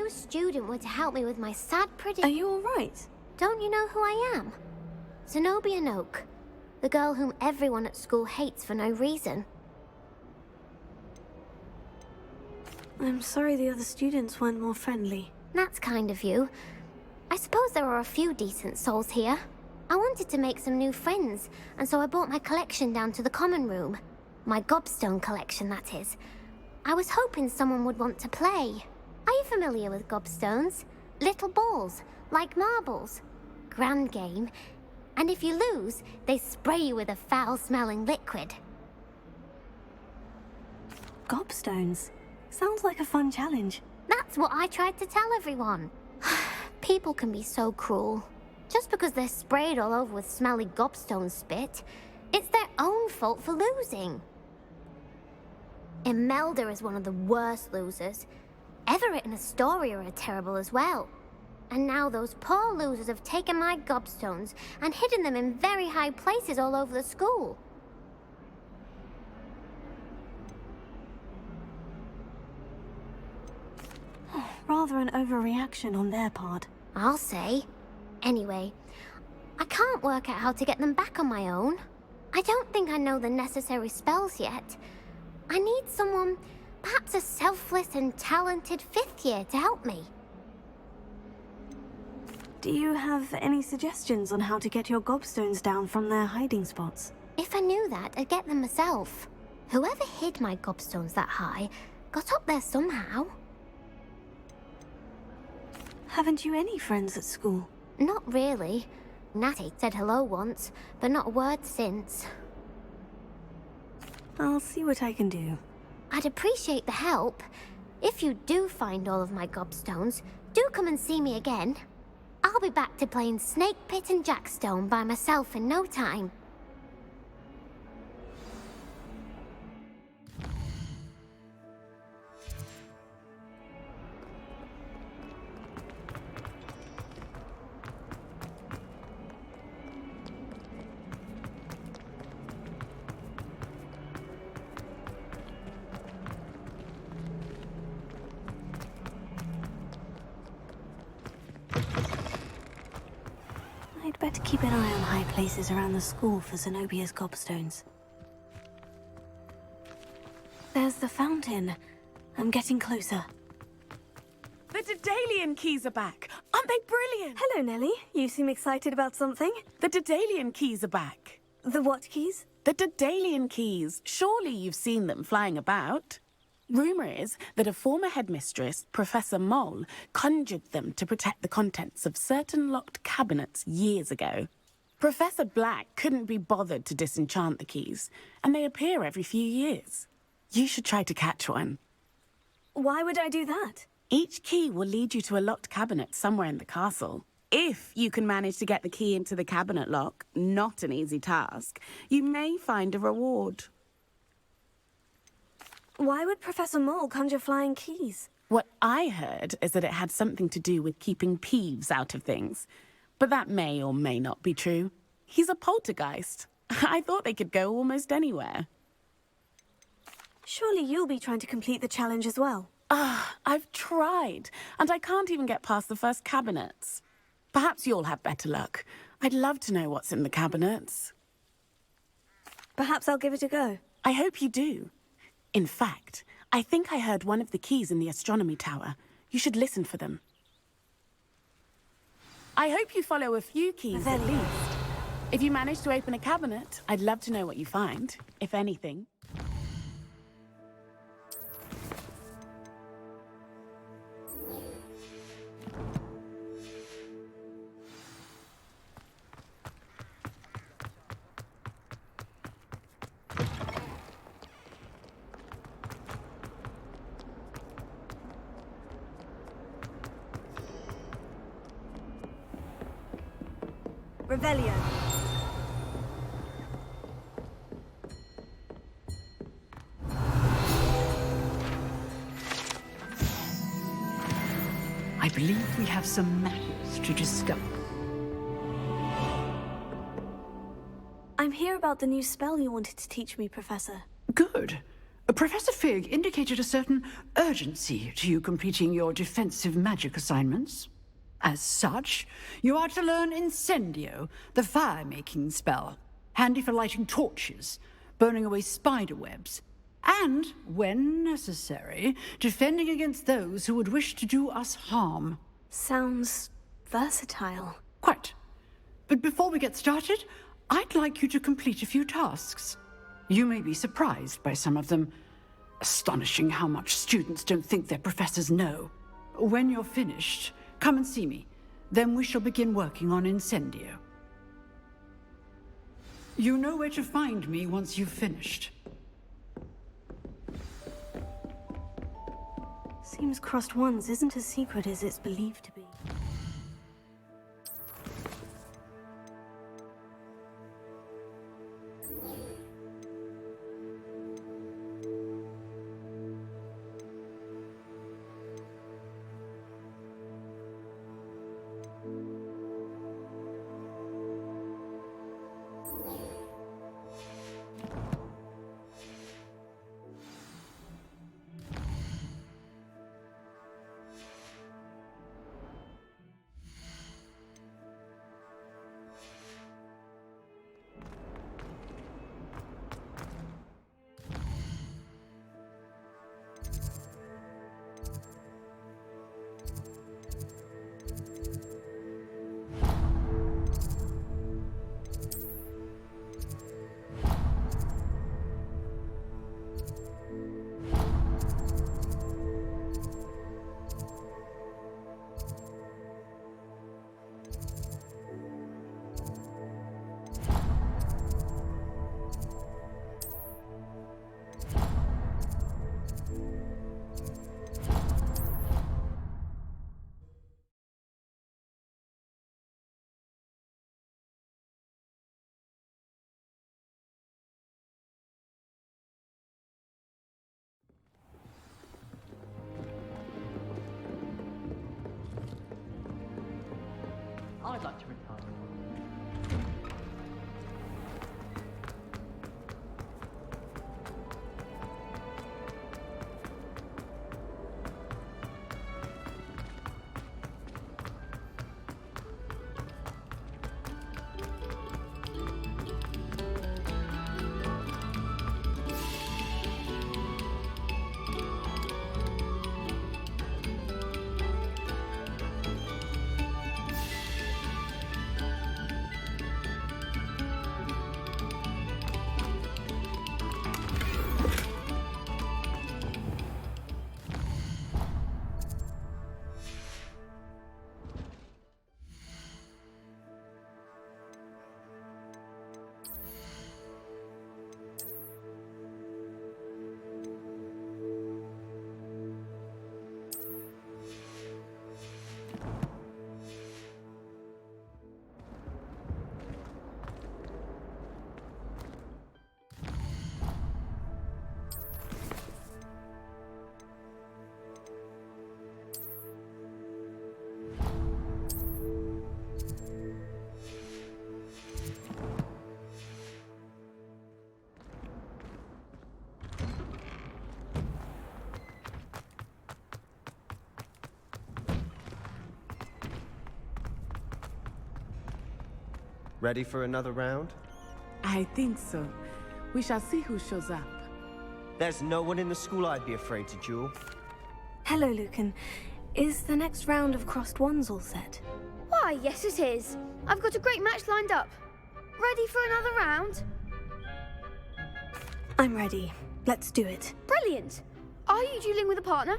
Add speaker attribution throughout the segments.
Speaker 1: new student were to help me with my sad
Speaker 2: Are you alright?
Speaker 1: Don't you know who I am? Zenobia Noak, the girl whom everyone at school hates for no reason.
Speaker 2: I'm sorry the other students weren't more friendly.
Speaker 1: That's kind of you. I suppose there are a few decent souls here. I wanted to make some new friends, and so I brought my collection down to the common room. My gobstone collection, that is. I was hoping someone would want to play. Are you familiar with gobstones? Little balls, like marbles. Grand game. And if you lose, they spray you with a foul-smelling liquid.
Speaker 2: Gobstones? Sounds like a fun challenge.
Speaker 1: That's what I tried to tell everyone. People can be so cruel. Just because they're sprayed all over with smelly gobstone spit, it's their own fault for losing. Imelda is one of the worst losers. Everett and Astoria are terrible as well. And now those poor losers have taken my gobstones and hidden them in very high places all over the school.
Speaker 2: Rather an overreaction on their part.
Speaker 1: I'll say. Anyway, I can't work out how to get them back on my own. I don't think I know the necessary spells yet. I need someone, perhaps a selfless and talented 5th year to help me.
Speaker 2: Do you have any suggestions on how to get your gobstones down from their hiding spots?
Speaker 1: If I knew that, I'd get them myself. Whoever hid my gobstones that high got up there somehow.
Speaker 2: Haven't you any friends at school?
Speaker 1: Not really. Natty said hello once, but not a word since.
Speaker 2: I'll see what I can do.
Speaker 1: I'd appreciate the help. If you do find all of my gobstones, do come and see me again. I'll be back to playing Snake Pit and Jackstone by myself in no time.
Speaker 2: I'd better keep an eye on high places around the school for Zenobia's gobstones. There's the fountain. I'm getting closer.
Speaker 3: The Daedalian keys are back. Aren't they brilliant?
Speaker 2: Hello, Nellie. You seem excited about something.
Speaker 3: The Daedalian keys are back.
Speaker 2: The what keys?
Speaker 3: The Daedalian keys. Surely you've seen them flying about. Rumour is that a former headmistress, Professor Mole, conjured them to protect the contents of certain locked cabinets years ago. Professor Black couldn't be bothered to disenchant the keys, and they appear every few years. You should try to catch one.
Speaker 2: Why would I do that?
Speaker 3: Each key will lead you to a locked cabinet somewhere in the castle. If you can manage to get the key into the cabinet lock, not an easy task, you may find a reward.
Speaker 2: Why would Professor Mole conjure flying keys?
Speaker 3: What I heard is that it had something to do with keeping Peeves out of things. But that may or may not be true. He's a poltergeist. I thought they could go almost anywhere.
Speaker 2: Surely you'll be trying to complete the challenge as well.
Speaker 3: I've tried, and I can't even get past the first cabinets. Perhaps you'll have better luck. I'd love to know what's in the cabinets.
Speaker 2: Perhaps I'll give it a go.
Speaker 3: I hope you do. In fact, I think I heard one of the keys in the astronomy tower. You should listen for them. I hope you follow a few keys at least. If you manage to open a cabinet, I'd love to know what you find, if anything.
Speaker 2: Revelio.
Speaker 4: I believe we have some matters to discuss.
Speaker 2: I'm here about the new spell you wanted to teach me, Professor.
Speaker 4: Good. Professor Fig indicated a certain urgency to you completing your defensive magic assignments. As such, you are to learn Incendio, the fire-making spell, handy for lighting torches, burning away spider webs, and, when necessary, defending against those who would wish to do us harm.
Speaker 2: Sounds versatile.
Speaker 4: Quite. But before we get started, I'd like you to complete a few tasks. You may be surprised by some of them. Astonishing how much students don't think their professors know. When you're finished, come and see me. Then we shall begin working on Incendio. You know where to find me once you've finished.
Speaker 2: Seems Crossed Wands isn't as secret as it's believed to be.
Speaker 5: I'd like to retire.
Speaker 6: Ready for another round?
Speaker 3: I think so. We shall see who shows up.
Speaker 6: There's no one in the school I'd be afraid to duel.
Speaker 2: Hello, Lucan. Is the next round of Crossed Wands all set?
Speaker 7: Why, yes it is. I've got a great match lined up. Ready for another round?
Speaker 2: I'm ready. Let's do it.
Speaker 7: Brilliant. Are you dueling with a partner?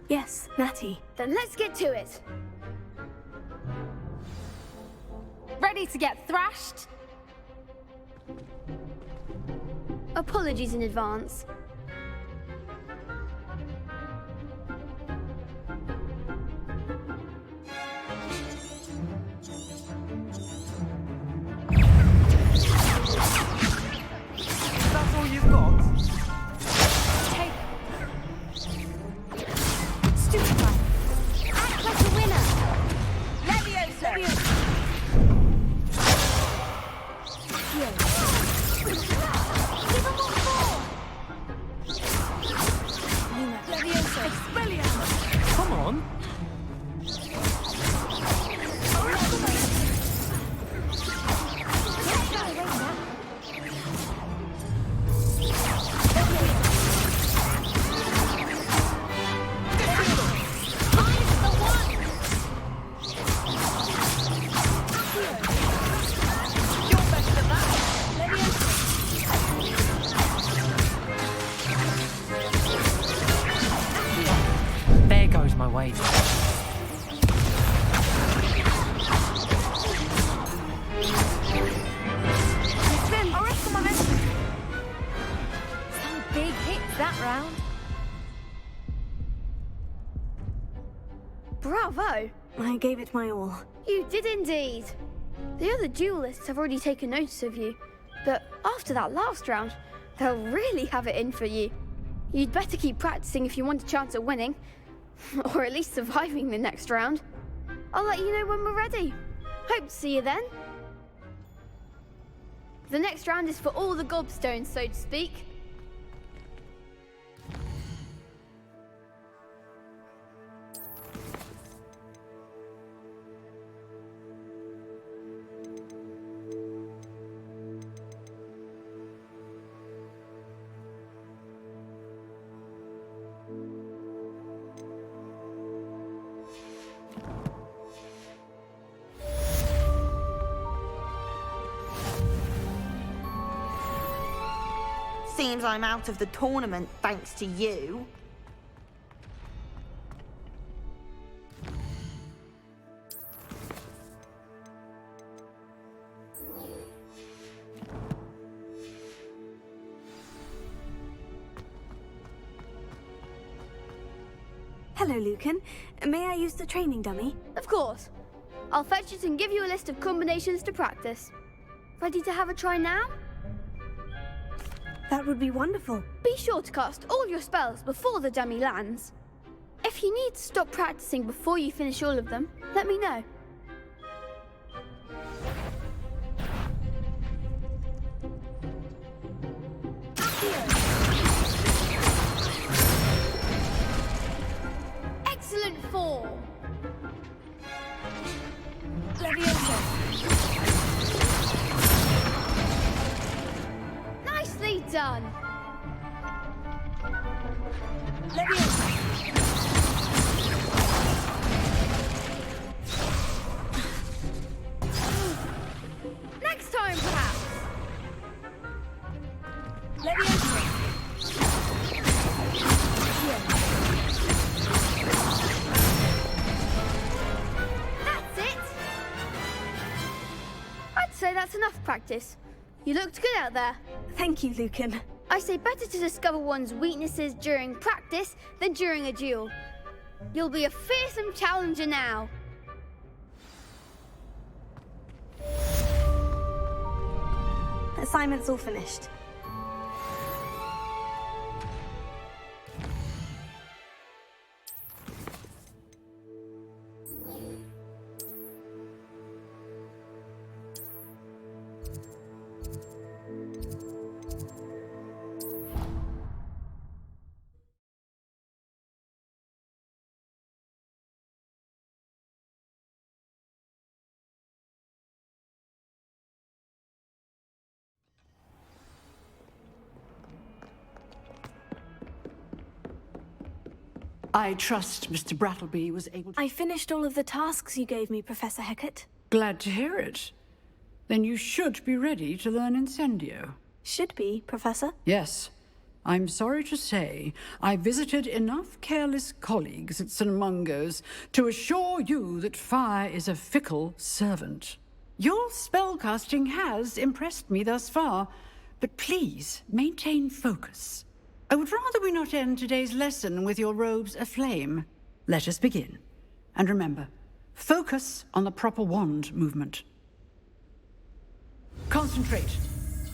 Speaker 2: Yes, Natty.
Speaker 7: Then let's get to it.
Speaker 8: Ready to get thrashed?
Speaker 7: Apologies in advance.
Speaker 6: That's all you've got?
Speaker 8: Take. Stupefy. Act like a winner. Leviosa. Some big hits that round.
Speaker 7: Bravo!
Speaker 2: I gave it my all.
Speaker 7: You did indeed. The other duelists have already taken notice of you, but after that last round, they'll really have it in for you. You'd better keep practicing if you want a chance at winning, or at least surviving the next round. I'll let you know when we're ready. Hope to see you then. The next round is for all the gobstones, so to speak.
Speaker 9: Seems I'm out of the tournament thanks to you.
Speaker 2: Hello, Lucan. May I use the training dummy?
Speaker 7: Of course. I'll fetch it and give you a list of combinations to practice. Ready to have a try now?
Speaker 2: That would be wonderful.
Speaker 7: Be sure to cast all your spells before the dummy lands. If you need to stop practicing before you finish all of them, let me know.
Speaker 8: Excellent form. Nicely done.
Speaker 7: Next time, perhaps. That's it. I'd say that's enough practice. You looked good out there.
Speaker 2: Thank you, Lucan.
Speaker 7: I say better to discover one's weaknesses during practice than during a duel. You'll be a fearsome challenger now.
Speaker 2: Assignment's all finished.
Speaker 4: I trust Mr. Brattleby was able to...
Speaker 2: I finished all of the tasks you gave me, Professor Hecat.
Speaker 4: Glad to hear it. Then you should be ready to learn Incendio.
Speaker 2: Should be, Professor.
Speaker 4: Yes. I'm sorry to say, I visited enough careless colleagues at St. Mungo's to assure you that fire is a fickle servant. Your spellcasting has impressed me thus far, but please maintain focus. I would rather we not end today's lesson with your robes aflame. Let us begin. And remember, focus on the proper wand movement. Concentrate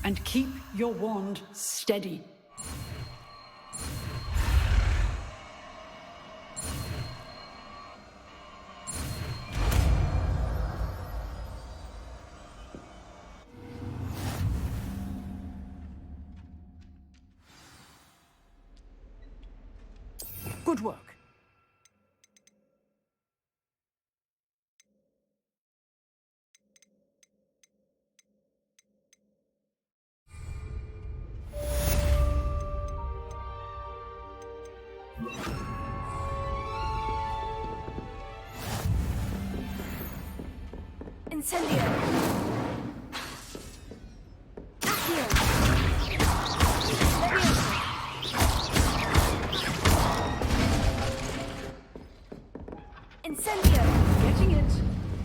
Speaker 4: and keep your wand steady. Good work.
Speaker 2: Incendio.
Speaker 8: Incendio!
Speaker 4: Getting it.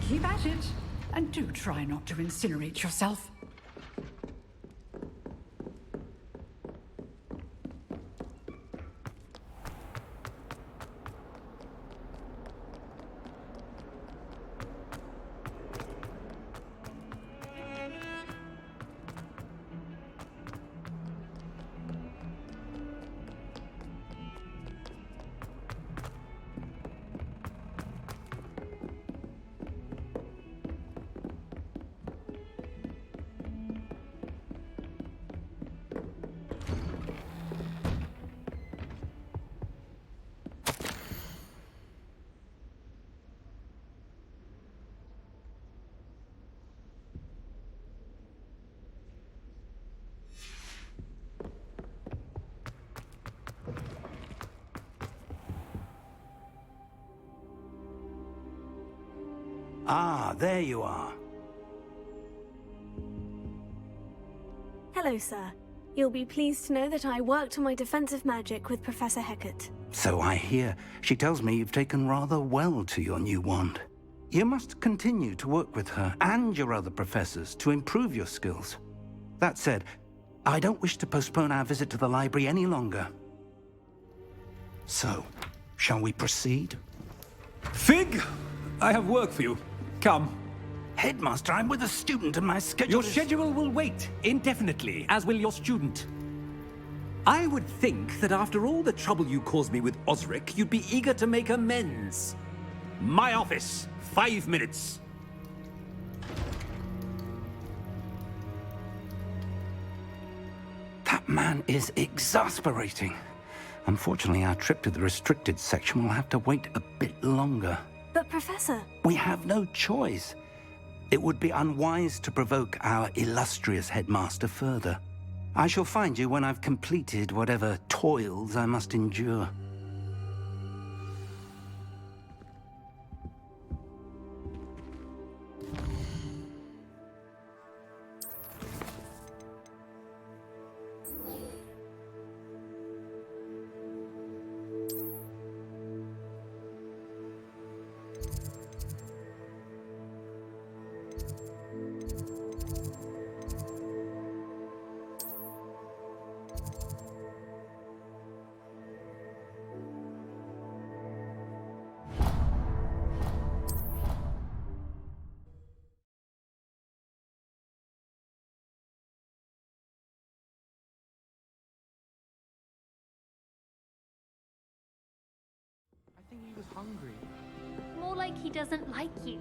Speaker 4: Keep at it. And do try not to incinerate yourself.
Speaker 10: Ah, there you are.
Speaker 2: Hello, sir. You'll be pleased to know that I worked on my defensive magic with Professor Hecat.
Speaker 10: So I hear. She tells me you've taken rather well to your new wand. You must continue to work with her and your other professors to improve your skills. That said, I don't wish to postpone our visit to the library any longer. So, shall we proceed?
Speaker 11: Fig! I have work for you. Come.
Speaker 10: Headmaster, I'm with a student and my schedule
Speaker 11: Your
Speaker 10: is...
Speaker 11: schedule will wait indefinitely, as will your student. I would think that after all the trouble you caused me with Osric, you'd be eager to make amends. My office, 5 minutes.
Speaker 10: That man is exasperating. Unfortunately, our trip to the restricted section will have to wait a bit longer.
Speaker 2: But, Professor...
Speaker 10: We have no choice. It would be unwise to provoke our illustrious headmaster further. I shall find you when I've completed whatever toils I must endure.
Speaker 5: I think he was hungry.
Speaker 8: More like he doesn't like you.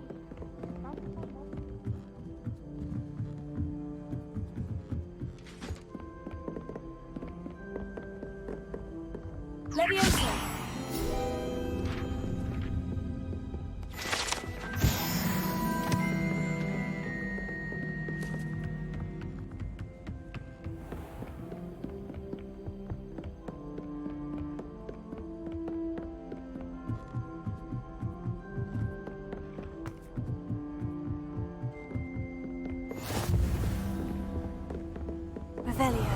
Speaker 8: Leviosa!
Speaker 2: Revelio.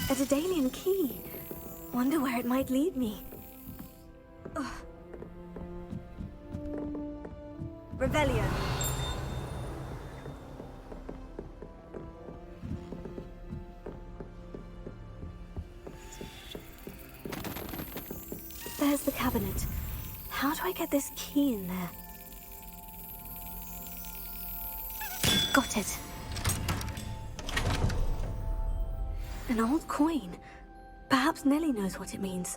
Speaker 2: A Daedalian key. Wonder where it might lead me. Ugh. Revelio. There's the cabinet. How do I get this key in there? Got it. An old coin. Perhaps Nellie knows what it means.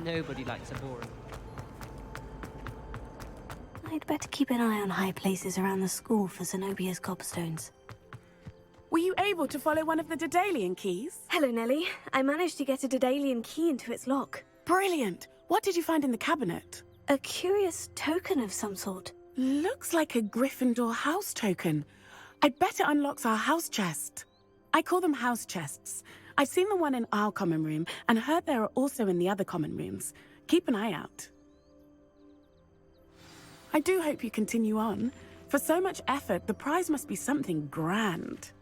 Speaker 6: Nobody likes a boring.
Speaker 2: I'd better keep an eye on high places around the school for Zenobia's gobstones.
Speaker 3: Were you able to follow one of the Daedalian keys?
Speaker 2: Hello, Nellie. I managed to get a Daedalian key into its lock.
Speaker 3: Brilliant! What did you find in the cabinet?
Speaker 2: A curious token of some sort.
Speaker 3: Looks like a Gryffindor house token. I bet it unlocks our house chest. I call them house chests. I've seen the one in our common room and heard there are also in the other common rooms. Keep an eye out. I do hope you continue on. For so much effort, the prize must be something grand.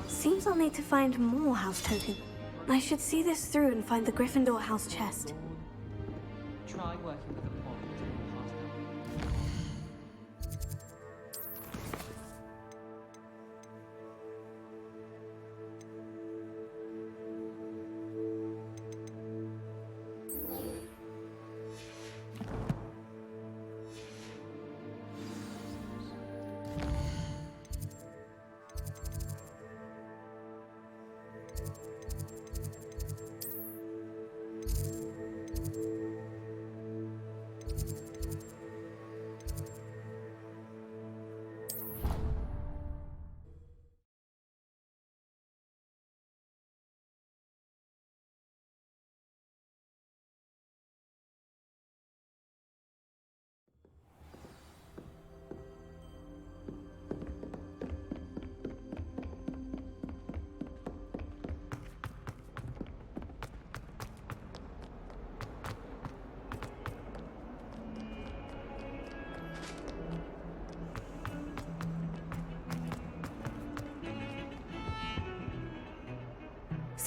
Speaker 2: Seems I'll need to find more house tokens. I should see this through and find the Gryffindor house chest.
Speaker 6: Try working with a pond and pass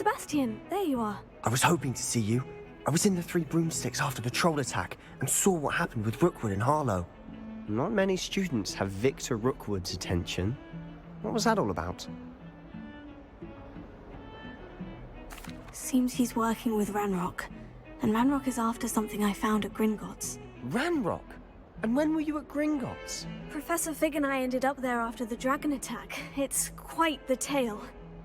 Speaker 2: Sebastian, there you are.
Speaker 12: I was hoping to see you. I was in the Three Broomsticks after the troll attack and saw what happened with Rookwood and Harlow.
Speaker 6: Not many students have Victor Rookwood's attention. What was that all about?
Speaker 2: Seems he's working with Ranrock. And Ranrock is after something I found at Gringotts.
Speaker 6: Ranrock? And when were you at Gringotts?
Speaker 2: Professor Fig and I ended up there after the dragon attack. It's quite the tale.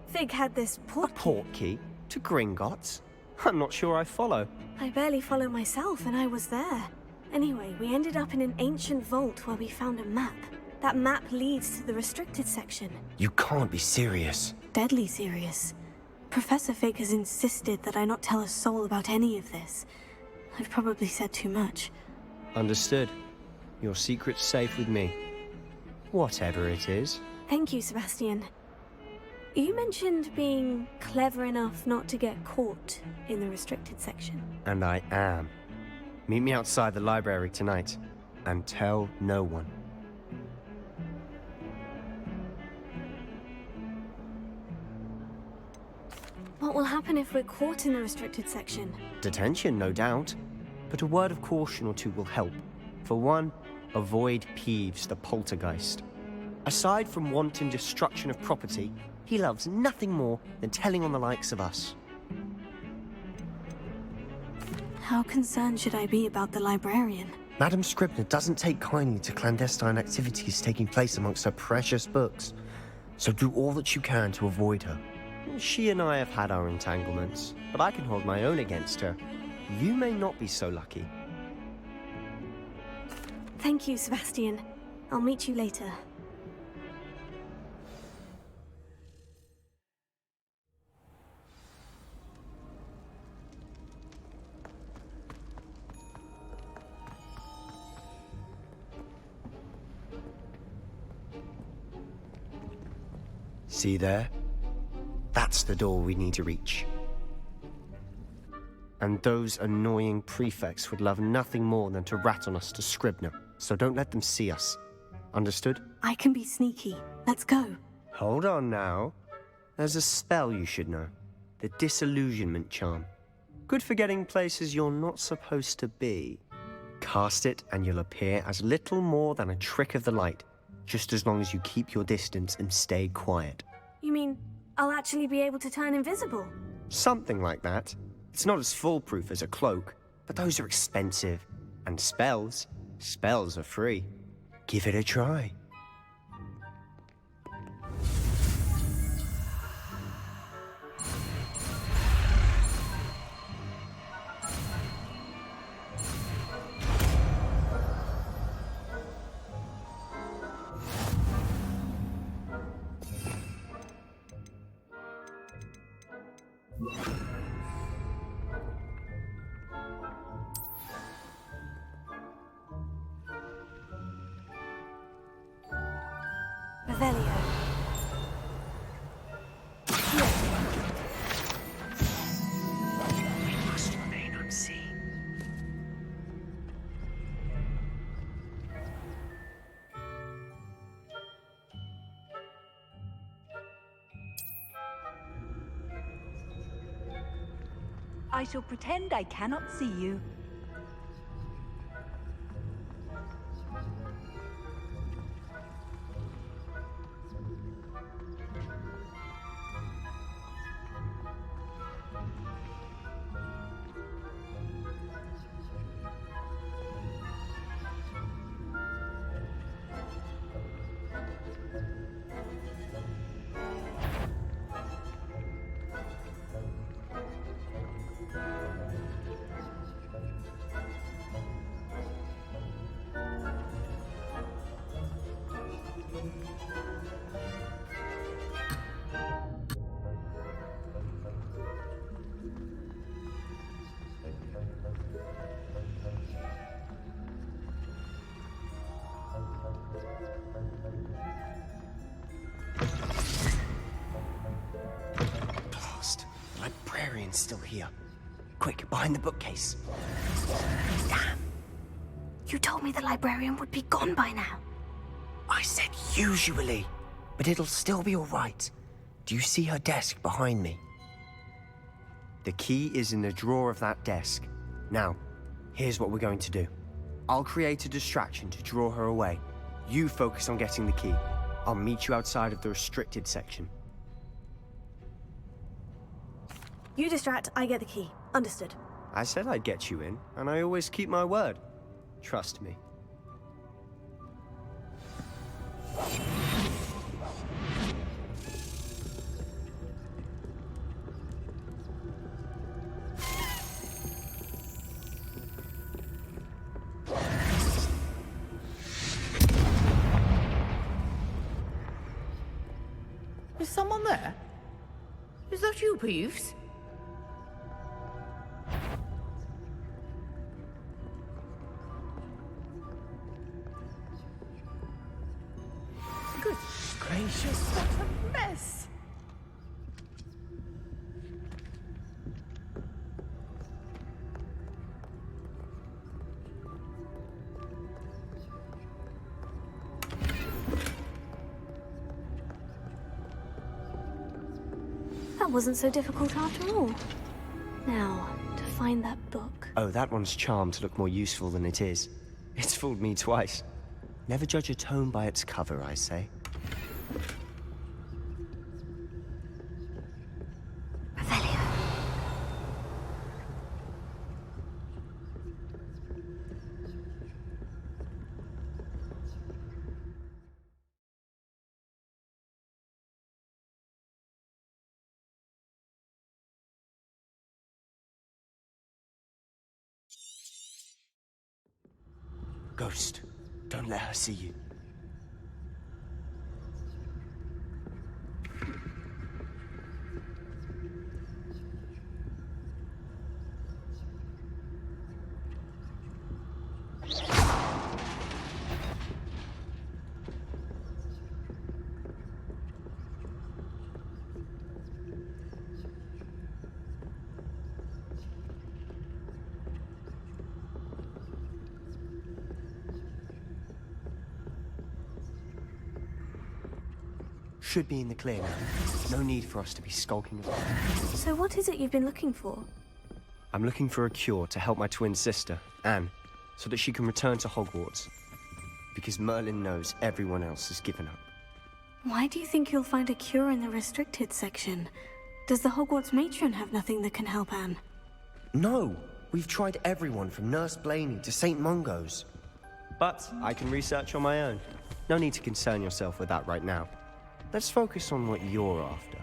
Speaker 2: Fig had this
Speaker 6: A portkey? To Gringotts? I'm not sure I follow.
Speaker 2: I barely follow myself, and I was there. Anyway, we ended up in an ancient vault where we found a map. That map leads to the restricted section.
Speaker 12: You can't be serious.
Speaker 2: Deadly serious. Professor Fig has insisted that I not tell a soul about any of this. I've probably said too much.
Speaker 6: Understood. Your secret's safe with me. Whatever it is.
Speaker 2: Thank you, Sebastian. You mentioned being clever enough not to get caught in the restricted section.
Speaker 6: And I am. Meet me outside the library tonight. And tell no one.
Speaker 2: What will happen if we're caught in the restricted section?
Speaker 6: Detention, no doubt. But a word of caution or two will help. For one, avoid Peeves, the poltergeist. Aside from wanton destruction of property, he loves nothing more than telling on the likes of us.
Speaker 2: How concerned should I be about the librarian?
Speaker 12: Madam Scribner doesn't take kindly to clandestine activities taking place amongst her precious books. So do all that you can to avoid her.
Speaker 6: She and I have had our entanglements, but I can hold my own against her. You may not be so lucky.
Speaker 2: Thank you, Sebastian. I'll meet you later.
Speaker 6: See there? That's the door we need to reach. And those annoying prefects would love nothing more than to rat on us to Scribner, so don't let them see us. Understood?
Speaker 2: I can be sneaky. Let's go.
Speaker 6: Hold on now. There's a spell you should know. The disillusionment charm. Good for getting places you're not supposed to be. Cast it and you'll appear as little more than a trick of the light, just as long as you keep your distance and stay quiet.
Speaker 2: You mean I'll actually be able to turn invisible?
Speaker 6: Something like that. It's not as foolproof as a cloak, but those are expensive. And spells are free. Give it a try.
Speaker 2: Revelio.
Speaker 12: We must remain unseen.
Speaker 13: I shall pretend I cannot see you.
Speaker 12: Blast. The librarian's still here. Quick, behind the bookcase. Damn.
Speaker 2: You told me the librarian would be gone by now.
Speaker 12: I said usually, but it'll still be all right. Do you see her desk behind me?
Speaker 6: The key is in the drawer of that desk. Now, here's what we're going to do. I'll create a distraction to draw her away. You focus on getting the key. I'll meet you outside of the restricted section.
Speaker 2: You distract, I get the key. Understood.
Speaker 6: I said I'd get you in, and I always keep my word. Trust me.
Speaker 14: Is someone there? Is that you, Peeves? Good gracious, what a mess!
Speaker 2: That wasn't so difficult after all. Now, to find that book.
Speaker 6: Oh, that one's charmed to look more useful than it is. It's fooled me twice. Never judge a tome by its cover, I say.
Speaker 12: Ghost, don't let her see you.
Speaker 6: Should be in the clear now. No need for us to be skulking around.
Speaker 2: So what is it you've been looking for?
Speaker 6: I'm looking for a cure to help my twin sister, Anne, so that she can return to Hogwarts. Because Merlin knows everyone else has given up.
Speaker 2: Why do you think you'll find a cure in the restricted section? Does the Hogwarts matron have nothing that can help Anne?
Speaker 12: No! We've tried everyone from Nurse Blaney to St. Mungo's.
Speaker 6: But I can research on my own. No need to concern yourself with that right now. Let's focus on what you're after.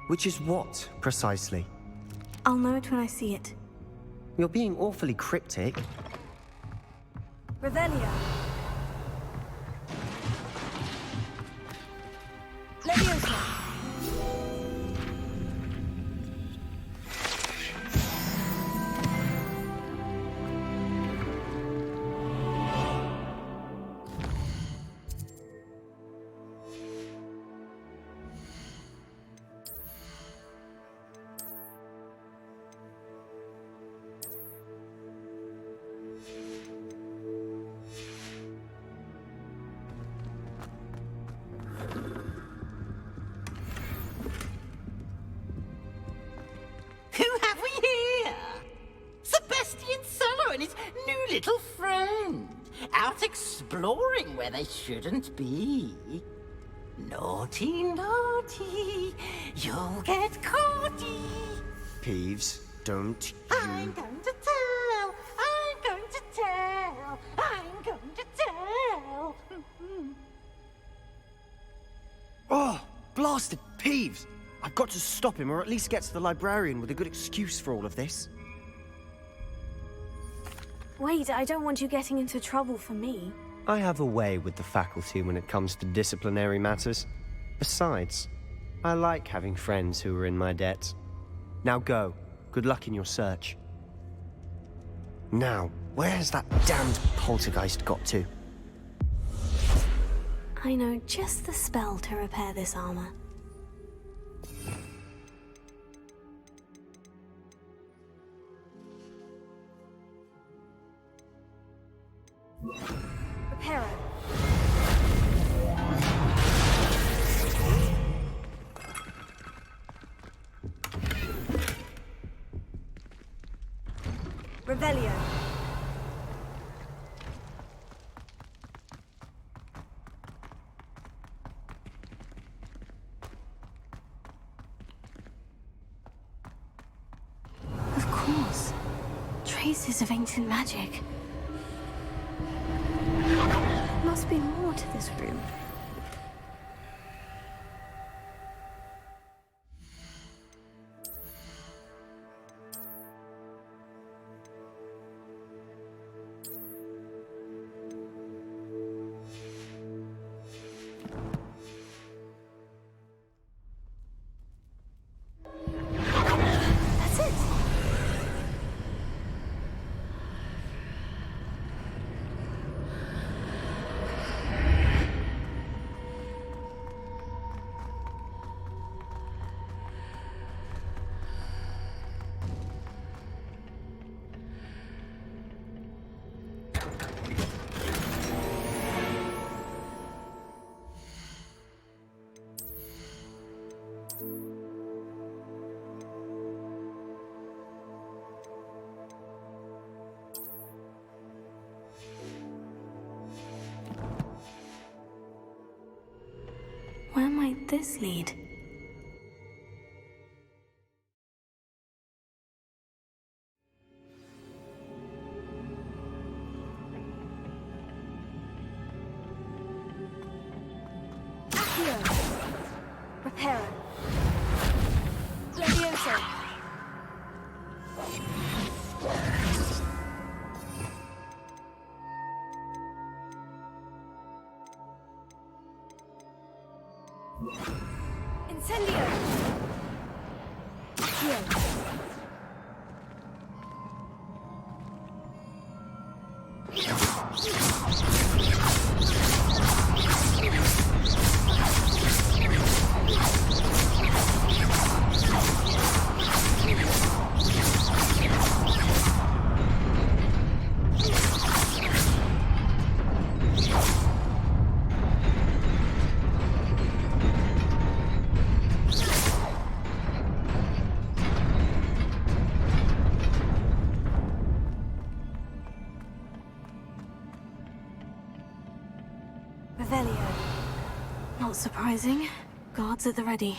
Speaker 12: Which is what, precisely?
Speaker 2: I'll know it when I see it.
Speaker 12: You're being awfully cryptic.
Speaker 2: Revelio. Leviosa.
Speaker 15: Who have we here? Sebastian Sallow and his new little friend, out exploring where they shouldn't be. Naughty, naughty, you'll get caughty.
Speaker 6: Peeves, don't
Speaker 15: I'm going to tell, I'm going to tell, I'm going to tell.
Speaker 6: Oh, blasted Peeves! I've got to stop him, or at least get to the librarian with a good excuse for all of this.
Speaker 2: Wait, I don't want you getting into trouble for me.
Speaker 6: I have a way with the faculty when it comes to disciplinary matters. Besides, I like having friends who are in my debt. Now go. Good luck in your search.
Speaker 12: Now, where has that damned poltergeist got to?
Speaker 2: I know just the spell to repair this armor. Reparo. Revelio. Of course. Traces of ancient magic. Must be more to this room. That's it. Where might this lead? Accio. Reparo. Leviosa. Incendio! Accio! Revelio. Not surprising. Guards at the ready.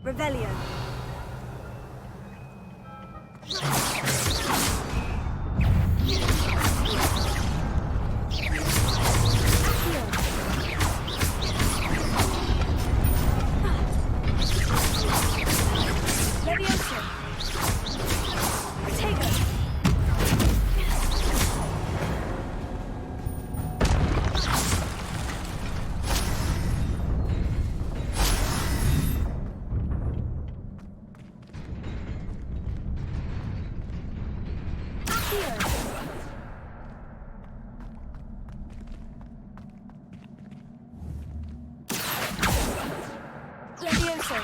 Speaker 2: Revelio. Levioso. Protego. Levioso.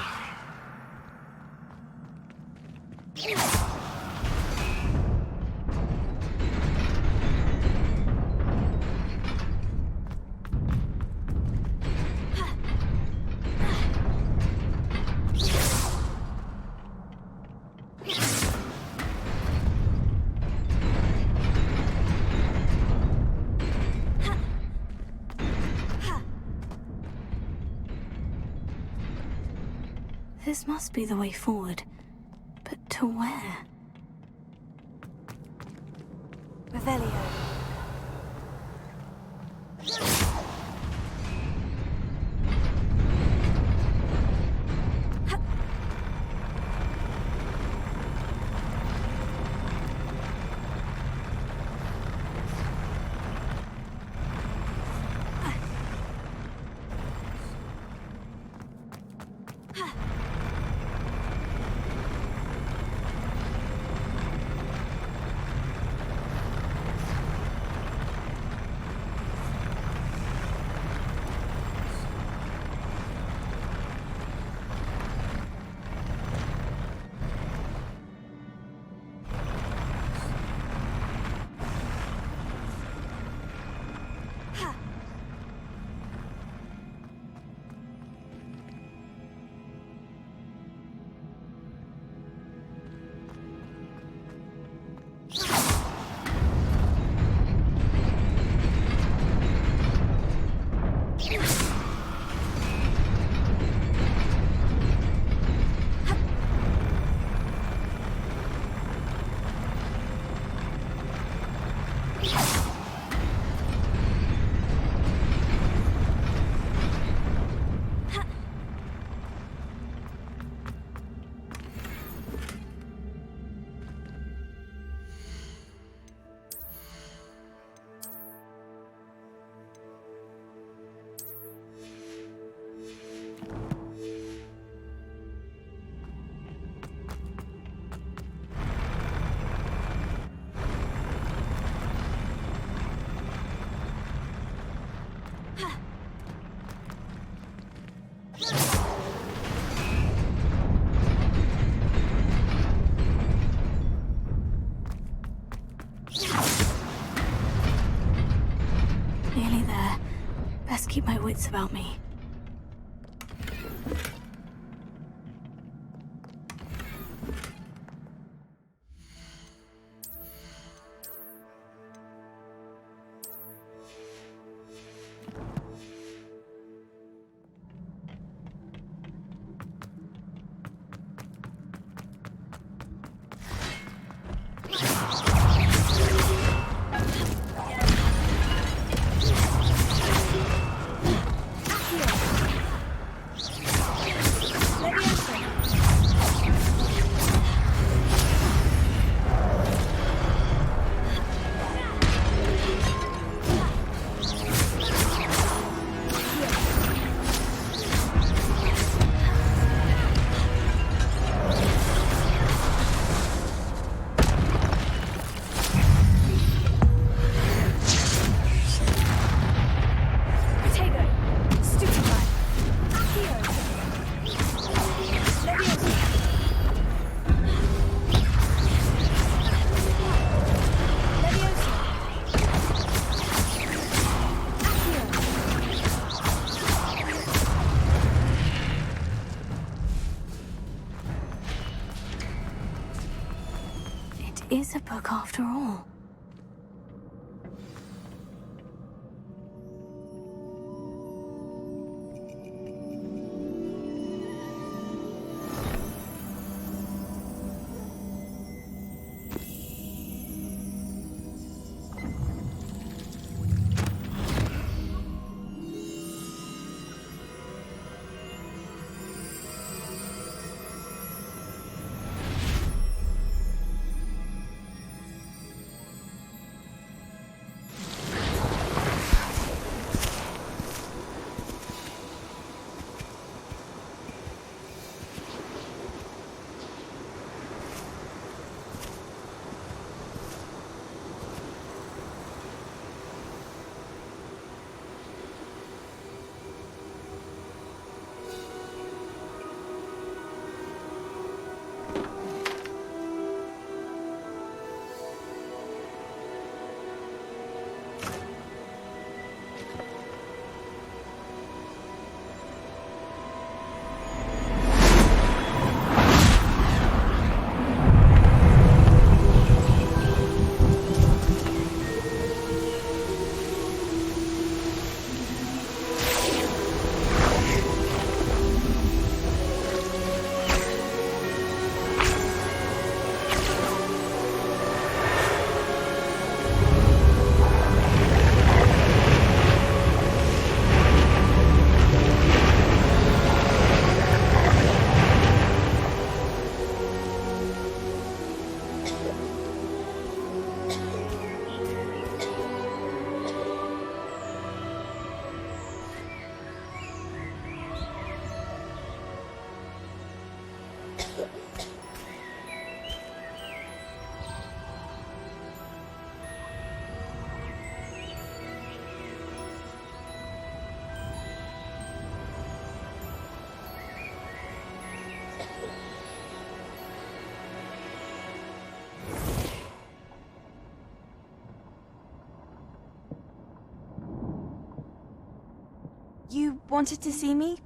Speaker 2: This must be the way forward. But to where? Revelio. Nearly there. Best keep my wits about me. Accio. is a book after all. You wanted to see me?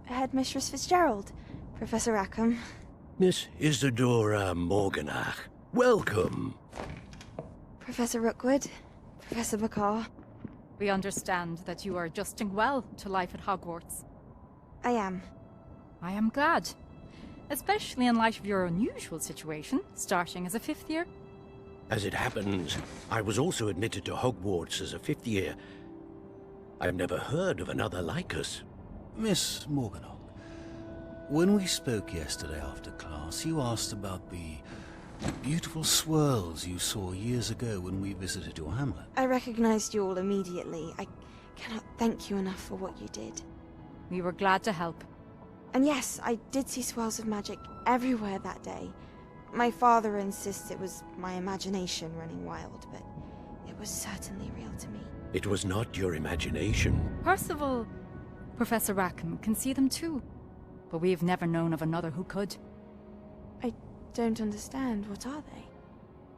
Speaker 2: Headmistress Fitzgerald, Professor Rackham.
Speaker 16: Miss Isadora Morganach, welcome.
Speaker 2: Professor Rookwood, Professor Bakar.
Speaker 17: We understand that you are adjusting well to life at Hogwarts.
Speaker 2: I am.
Speaker 17: I am glad. Especially in light of your unusual situation, starting as a 5th year.
Speaker 16: As it happens, I was also admitted to Hogwarts as a 5th year. I've never heard of another like us.
Speaker 18: Miss Morganach, when we spoke yesterday after class, you asked about the beautiful swirls you saw years ago when we visited your hamlet.
Speaker 2: I recognized you all immediately. I cannot thank you enough for what you did.
Speaker 17: We were glad to help.
Speaker 2: And yes, I did see swirls of magic everywhere that day. My father insists it was my imagination running wild, but it was certainly real to me.
Speaker 16: It was not your imagination.
Speaker 17: Percival, Professor Rackham can see them too. But we've never known of another who could.
Speaker 2: I don't understand. What are they?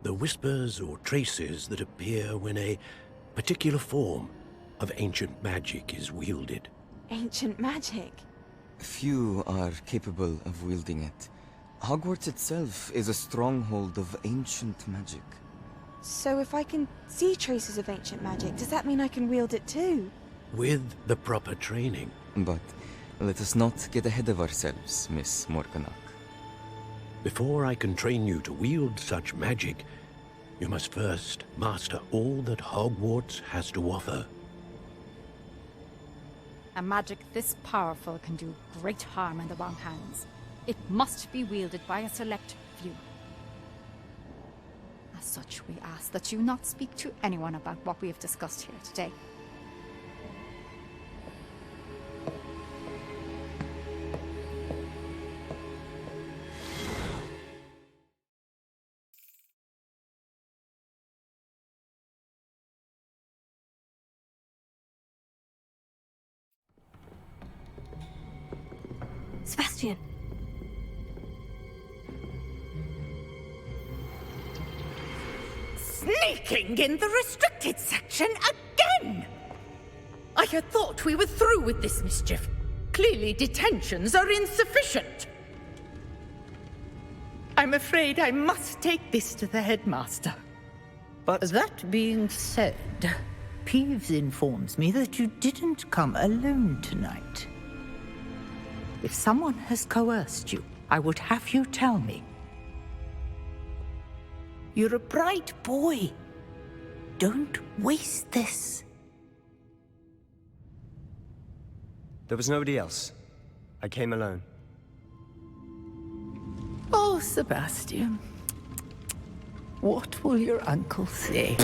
Speaker 16: The whispers or traces that appear when a particular form of ancient magic is wielded.
Speaker 2: Ancient magic?
Speaker 19: Few are capable of wielding it. Hogwarts itself is a stronghold of ancient magic.
Speaker 2: So if I can see traces of ancient magic, does that mean I can wield it too?
Speaker 16: With the proper training.
Speaker 19: But let us not get ahead of ourselves, Miss Morganach.
Speaker 16: Before I can train you to wield such magic, you must first master all that Hogwarts has to offer.
Speaker 17: A magic this powerful can do great harm in the wrong hands. It must be wielded by a select few. As such, we ask that you not speak to anyone about what we have discussed here today.
Speaker 2: Sebastian!
Speaker 15: Sneaking in the restricted section again! I had thought we were through with this mischief. Clearly detentions are insufficient.
Speaker 14: I'm afraid I must take this to the headmaster.
Speaker 6: But
Speaker 14: that being said, Peeves informs me that you didn't come alone tonight. If someone has coerced you, I would have you tell me. You're a bright boy. Don't waste this.
Speaker 6: there was nobody else. I came alone.
Speaker 14: Oh, Sebastian. What will your uncle say?